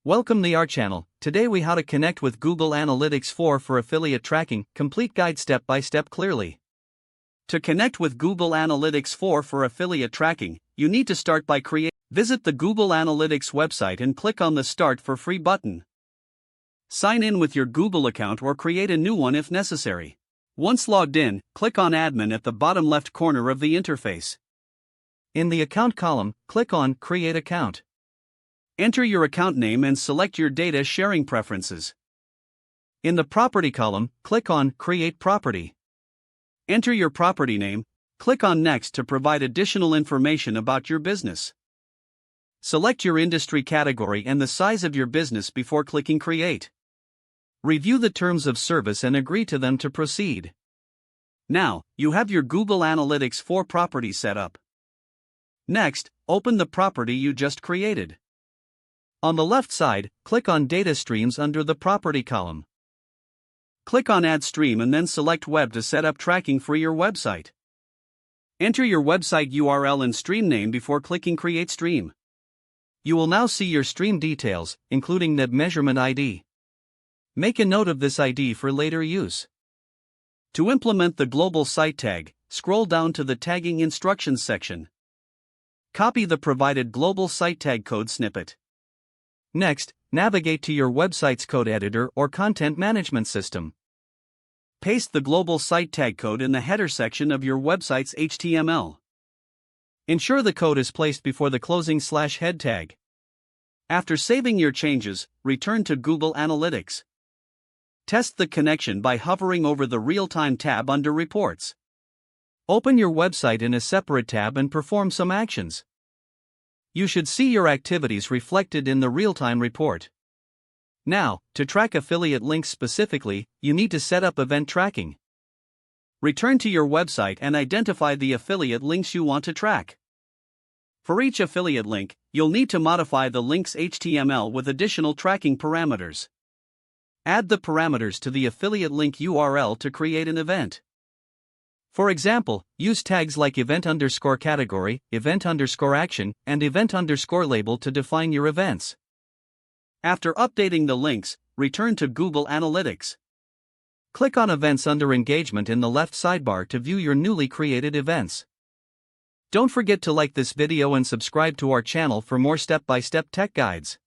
Welcome to our channel. Today we how to connect with Google Analytics 4 for affiliate tracking, complete guide step by step clearly. To connect with Google Analytics 4 for affiliate tracking, you need to start by visit the Google Analytics website and click on the Start for Free button. Sign in with your Google account or create a new one if necessary. Once logged in, click on Admin at the bottom left corner of the interface. In the Account column, click on Create Account. Enter your account name and select your data sharing preferences. In the Property column, click on Create Property. Enter your property name, click on Next to provide additional information about your business. Select your industry category and the size of your business before clicking Create. Review the terms of service and agree to them to proceed. Now, you have your Google Analytics 4 property set up. Next, open the property you just created. On the left side, click on Data Streams under the Property column. Click on Add Stream and then select Web to set up tracking for your website. Enter your website URL and stream name before clicking Create Stream. You will now see your stream details, including the measurement ID. Make a note of this ID for later use. To implement the global site tag, scroll down to the Tagging Instructions section. Copy the provided global site tag code snippet. Next, navigate to your website's code editor or content management system. Paste the global site tag code in the header section of your website's HTML. Ensure the code is placed before the closing /head tag. After saving your changes, return to Google Analytics. Test the connection by hovering over the Real-Time tab under Reports. Open your website in a separate tab and perform some actions. You should see your activities reflected in the real-time report. Now, to track affiliate links specifically, you need to set up event tracking. Return to your website and identify the affiliate links you want to track. For each affiliate link, you'll need to modify the link's HTML with additional tracking parameters. Add the parameters to the affiliate link URL to create an event. For example, use tags like event_category, event_action, and event_label to define your events. After updating the links, return to Google Analytics. Click on Events under Engagement in the left sidebar to view your newly created events. Don't forget to like this video and subscribe to our channel for more step-by-step tech guides.